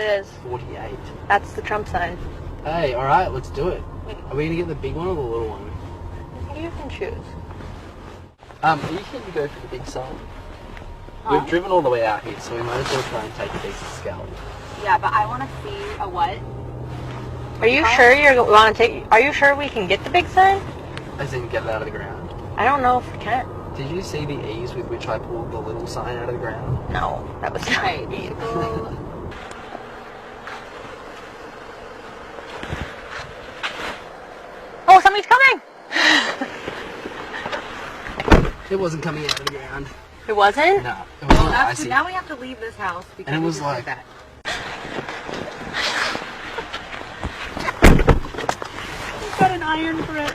is. 48. That's the Trump sign. Hey, alright, let's do it. Are we going to get the big one or the little one? You can choose. Are you keen to go for the big sign? Huh? We've driven all the way out here, so we might as well try and take a decent scalp. Yeah, but I want to see a what? Are you sure you want to take? Are you sure we can get the big sign? As in, get it out of the ground. I don't know if we can. Did you see the ease with which I pulled the little sign out of the ground? No, that was not easy. Oh, somebody's coming! It wasn't coming out of the ground. It wasn't? No, it wasn't icy. Now we have to leave this house because And it was like that. You've got an iron for it.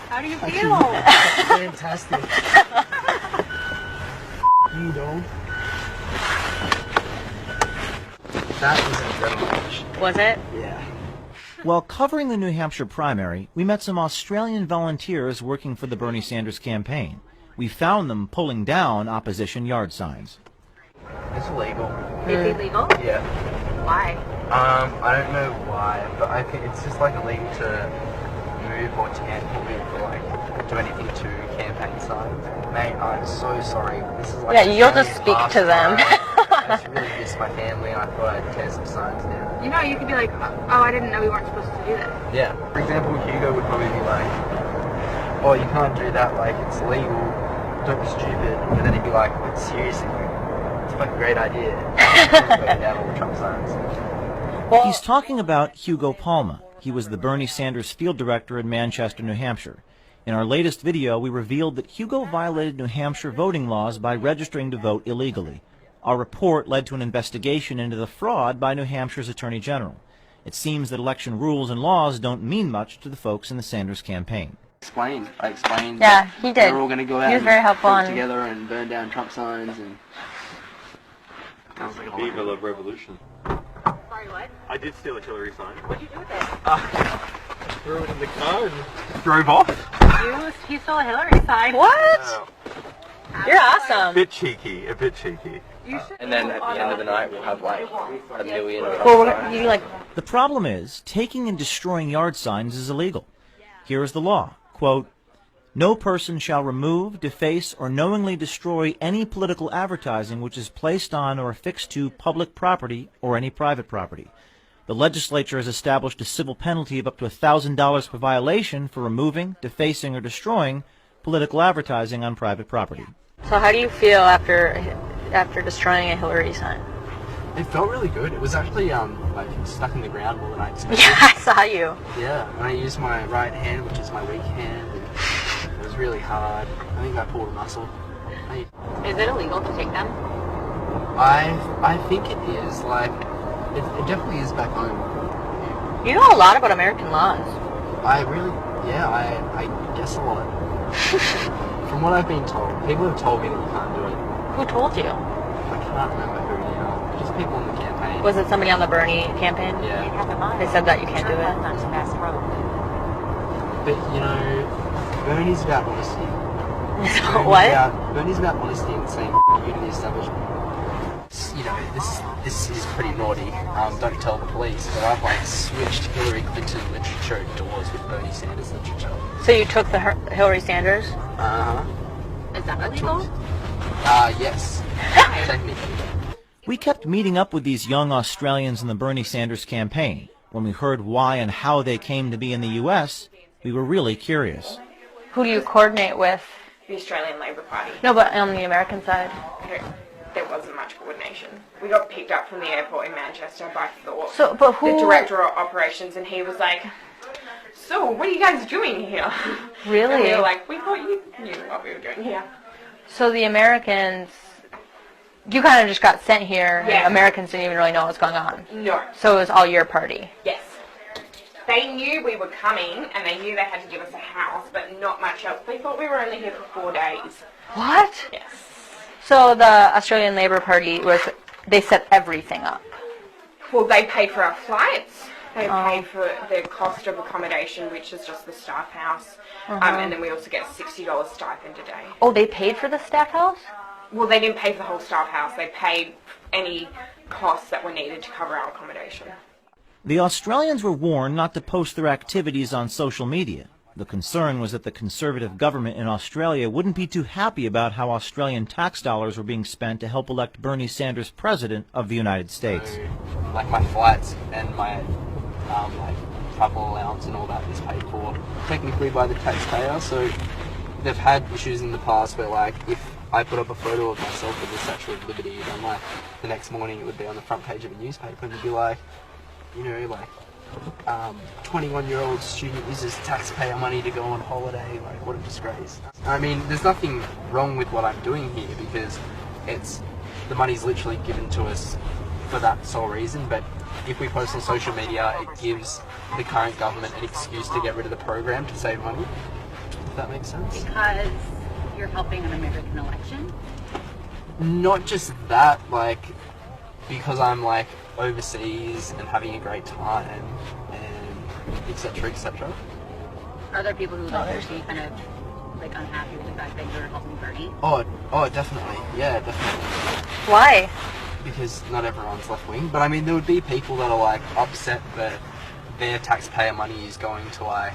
How do you feel? fantastic. You don't. That was incredible. Was it? Yeah. While covering the New Hampshire primary, we met some Australian volunteers working for the Bernie Sanders campaign. We found them pulling down opposition yard signs. It's illegal. Is it legal? Yeah. Why? I don't know why, but I think it's just like illegal to move or tamper with or like do anything to campaign signs. Mate, I'm so sorry. This is like Yeah, you'll just speak to them. I just really miss my family and I thought I'd tear some signs down. You know, you could be like, oh, I didn't know we weren't supposed to do that. Yeah. For example, Hugo would probably be like, oh, you can't do that, like, it's legal, don't be stupid. But then he'd be like, but seriously, it's like a great idea. Breaking down all the Trump signs. He's talking about Hugo Palma. He was the Bernie Sanders field director in Manchester, New Hampshire. In our latest video, we revealed that Hugo violated New Hampshire voting laws by registering to vote illegally. Our report led to an investigation into the fraud by New Hampshire's Attorney General. It seems that election rules and laws don't mean much to the folks in the Sanders campaign. I explained. Yeah, he did. We're all going to go out He was very helpful and on together and burn down Trump signs and. I was like, Viva la revolution. Sorry, what? I did steal a Hillary sign. What'd you do with it? Threw it in the car and drove off. You stole a Hillary sign. What? Oh. You're awesome. A bit cheeky. And then at the end of the night, we'll have like a million. Well, you like. The problem is, taking and destroying yard signs is illegal. Here is the law. Quote, no person shall remove, deface, or knowingly destroy any political advertising which is placed on or affixed to public property or any private property. The legislature has established a civil penalty of up to $1,000 per violation for removing, defacing, or destroying political advertising on private property. So how do you feel after destroying a Hillary sign? It felt really good. It was actually like stuck in the ground more than I expected. Yeah, I saw you. Yeah, and I used my right hand, which is my weak hand, and it was really hard. I think I pulled a muscle. Is it illegal to take them? I think it is. Like, it definitely is back home. You know a lot about American laws. I guess a lot. From what I've been told, people have told me that you can't do it. Who told you? I can't remember who now. Just people in the campaign. Was it somebody on the Bernie campaign? Yeah. They said that you can't do it. That's the best road. But, you know, Bernie's about honesty. What? Bernie's about honesty and saying you to the establishment. You know, this is pretty naughty. Don't tell the police, but I've like switched Hillary Clinton literature doors with Bernie Sanders literature. So you took the Hillary Sanders? Is that illegal? Yes. Technically. We kept meeting up with these young Australians in the Bernie Sanders campaign. When we heard why and how they came to be in the U.S., we were really curious. Who do you coordinate with? The Australian Labor Party. No, but on the American side. There wasn't much coordination. We got picked up from the airport in Manchester by Thorpe, So, but who? the director of operations, and he was like, so, what are you guys doing here? Really? And we were like, we thought you knew what we were doing here. So the Americans, you kind of just got sent here. Yeah. Americans didn't even really know what was going on. No. So it was all your party. Yes. They knew we were coming, and they knew they had to give us a house, but not much else. They thought we were only here for 4 days. What? Yes. So the Australian Labor Party they set everything up. Well, they paid for our flights. They paid for the cost of accommodation, which is just the staff house. And then we also get a $60 stipend a day. Oh, they paid for the staff house? well, they didn't pay for the whole staff house. They paid any costs that were needed to cover our accommodation. The Australians were warned not to post their activities on social media. The concern was that the Conservative government in Australia wouldn't be too happy about how Australian tax dollars were being spent to help elect Bernie Sanders president of the United States. So, like my flights and my like travel allowance and all that is paid for technically by the taxpayer. So they've had issues in the past where, like, if I put up a photo of myself with the Statue of Liberty, then like the next morning it would be on the front page of a newspaper and it'd be like, you know, like 21-year-old student uses taxpayer money to go on holiday. Like, what a disgrace. I mean, there's nothing wrong with what I'm doing here because the money's literally given to us for that sole reason, but if we post on social media, it gives the current government an excuse to get rid of the program to save money. If that makes sense. Because you're helping an American election? Not just that, like, because I'm like overseas and having a great time and etc. etc. Are there people who like actually kind of like unhappy with the fact that you're helping Bernie? Oh, definitely. Yeah, definitely. Why? Because not everyone's left wing, but I mean there would be people that are like upset that their taxpayer money is going to like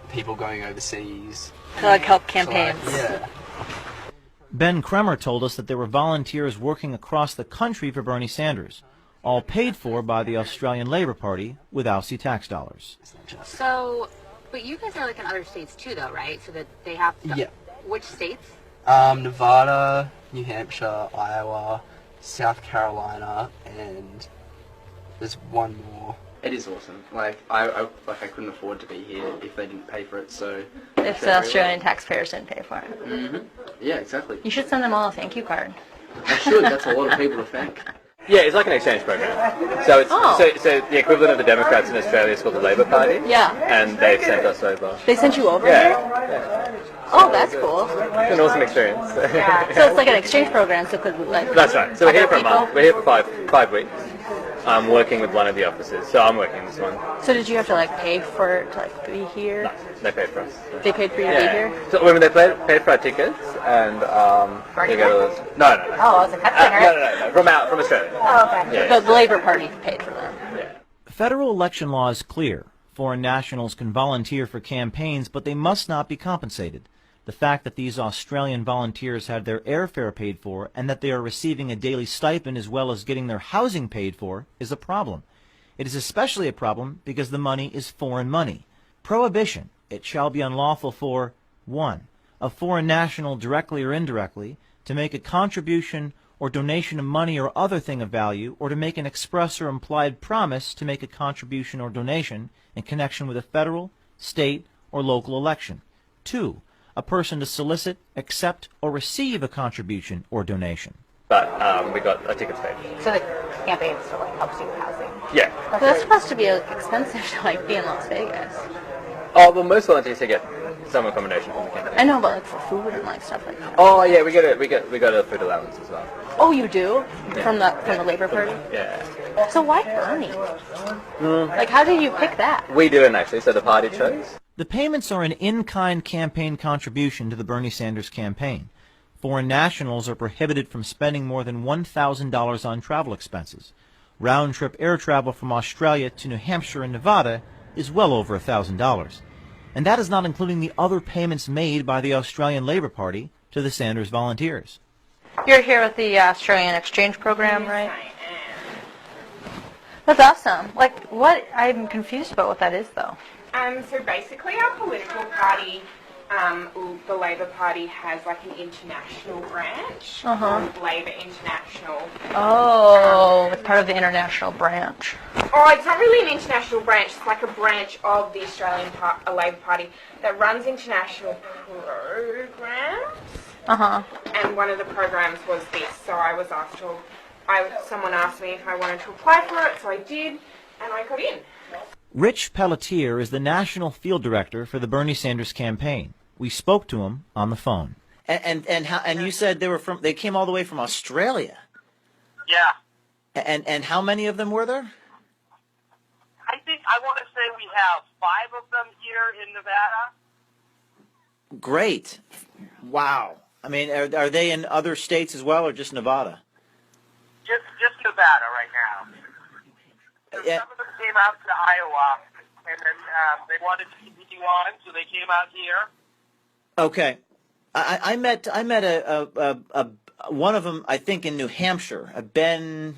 people going overseas. To like help So, like, campaigns. yeah. Ben Kremer told us that there were volunteers working across the country for Bernie Sanders, all paid for by the Australian Labor Party with Aussie tax dollars. So, but you guys are like in other states too, though, right? So that they have to, Yeah. Which states? Nevada, New Hampshire, Iowa, South Carolina, and there's one more. It is awesome. Like I couldn't afford to be here if they didn't pay for it. So If the Australian taxpayers didn't pay for it. Mm-hmm. Yeah, exactly. You should send them all a thank you card. I should. That's a lot of people to thank. Yeah, it's like an exchange program. So it's so the equivalent of the Democrats in Australia is called the Labor Party. Yeah. And they've sent us over. They sent you over Yeah. here? Yeah. Oh, that's cool. It's an awesome experience. So it's like an exchange program, so could like... That's right. So we're here other for a people- month. We're here for five weeks. I'm working with one of the offices, so I'm working this one. So did you have to like pay for to like be here? No, they paid for us. They paid for you to be here? So when they paid for our tickets and they go to us. No. Oh, I was like, that's No. From Australia. Oh, okay. Yeah. So the Labor Party paid for them. Yeah. Federal election law is clear. Foreign nationals can volunteer for campaigns, but they must not be compensated. The fact that these Australian volunteers had their airfare paid for and that they are receiving a daily stipend as well as getting their housing paid for is a problem. It is especially a problem because the money is foreign money. Prohibition. It shall be unlawful for 1. A foreign national directly or indirectly to make a contribution or donation of money or other thing of value, or to make an express or implied promise to make a contribution or donation in connection with a federal, state, or local election. 2. A person to solicit, accept, or receive a contribution or donation. But we got our tickets paid. So the campaign still like helps you with housing. Yeah. So that's supposed to be like, expensive to like be in Las Vegas. Oh, well, most volunteers here get some accommodation from the campaign. I know, but like for food and like stuff like that. Oh yeah, we got a food allowance as well. Oh, you do? From the Labor Party? Yeah. So why Bernie? Like, how did you pick that? We didn't actually, so the party chose. The payments are an in-kind campaign contribution to the Bernie Sanders campaign. Foreign nationals are prohibited from spending more than $1,000 on travel expenses. Round-trip air travel from Australia to New Hampshire and Nevada is well over $1,000. And that is not including the other payments made by the Australian Labor Party to the Sanders volunteers. You're here with the Australian exchange program, right? I That's awesome. Like, what? I'm confused about what that is, though. So basically our political party, the Labor Party has like an international branch, called Labor International. Oh, it's part of the international branch. Oh, it's not really an international branch, it's like a branch of the Australian Labor Party that runs international programs. And one of the programs was this, so I was asked to, someone asked me if I wanted to apply for it, so I did, and I got in. Rich Pelletier is the national field director for the Bernie Sanders campaign. We spoke to him on the phone. And you said they came all the way from Australia. Yeah. And how many of them were there? I want to say we have 5 of them here in Nevada. Great. Wow. I mean, are they in other states as well, or just Nevada? Just Nevada right now. Yeah. Some of them came out to Iowa, and then they wanted to continue on, so they came out here. Okay. I met a one of them, I think, in New Hampshire, a Ben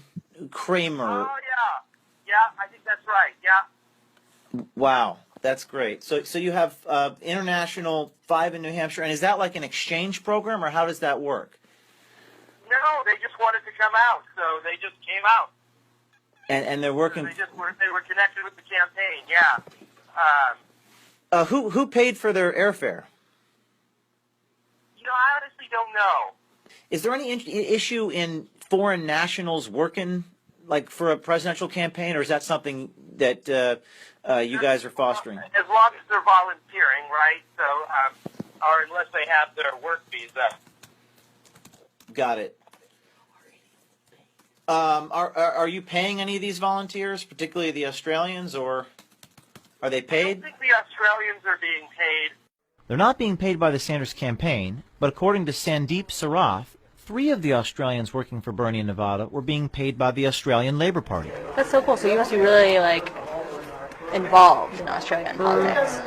Kramer. Oh, yeah. Yeah, I think that's right, yeah. Wow, that's great. So you have international 5 in New Hampshire, and is that like an exchange program, or how does that work? No, they just wanted to come out, so they just came out. And they're working. They were connected with the campaign, yeah. Who paid for their airfare? I honestly don't know. Is there any issue in foreign nationals working like for a presidential campaign, or is that something that you guys are fostering? As long as they're volunteering, right? So, or unless they have their work visa. Got it. Are you paying any of these volunteers, particularly the Australians, or are they I paid? don't think the Australians are being paid. They're not being paid by the Sanders campaign, but according to Sandeep Sarath, 3 of the Australians working for Bernie in Nevada were being paid by the Australian Labor Party. That's so cool. So you must be really, like, involved in Australian politics.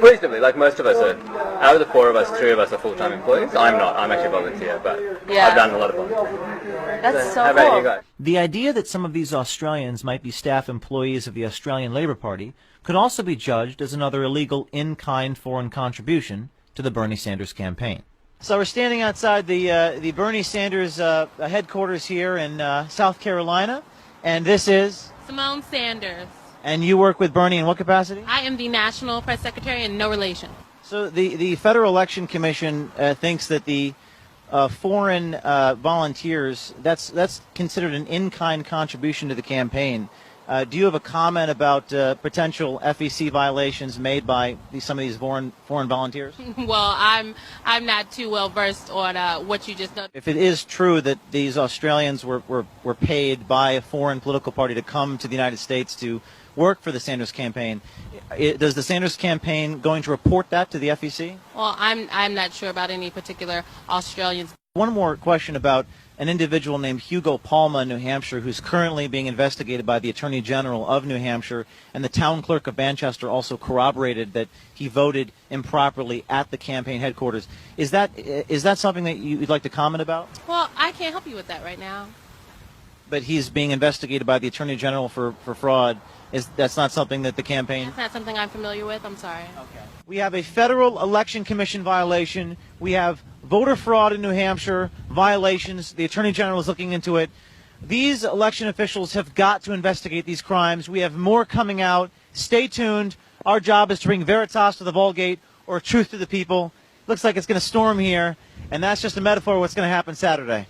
Reasonably, like most of us are. Out of the 4 of us, 3 of us are full-time employees. I'm not. I'm actually a volunteer, but Yeah. I've done a lot of volunteer. That's so How cool. about you guys? The idea that some of these Australians might be staff employees of the Australian Labor Party could also be judged as another illegal in-kind foreign contribution to the Bernie Sanders campaign. So we're standing outside the Bernie Sanders headquarters here in South Carolina, and this is... Simone Sanders. And you work with Bernie in what capacity? I am the National Press Secretary and no relation. So the Federal Election Commission thinks that the foreign volunteers, that's considered an in-kind contribution to the campaign. Do you have a comment about potential FEC violations made by some of these foreign volunteers? Well, I'm not too well versed on what you just done. If it is true that these Australians were paid by a foreign political party to come to the United States to work for the Sanders campaign, does the Sanders campaign going to report that to the FEC? Well, I'm not sure about any particular Australians. One more question about an individual named Hugo Palma in New Hampshire who's currently being investigated by the Attorney General of New Hampshire, and the town clerk of Manchester also corroborated that he voted improperly at the campaign headquarters. Is that something that you'd like to comment about? Well, I can't help you with that right now. But he's being investigated by the Attorney General for fraud. That's not something that the campaign... That's not something I'm familiar with. I'm sorry. Okay. We have a Federal Election Commission violation. We have voter fraud in New Hampshire violations. The Attorney General is looking into it. These election officials have got to investigate these crimes. We have more coming out. Stay tuned. Our job is to bring Veritas to the Vulgate, or truth to the people. Looks like it's going to storm here, and that's just a metaphor of what's going to happen Saturday.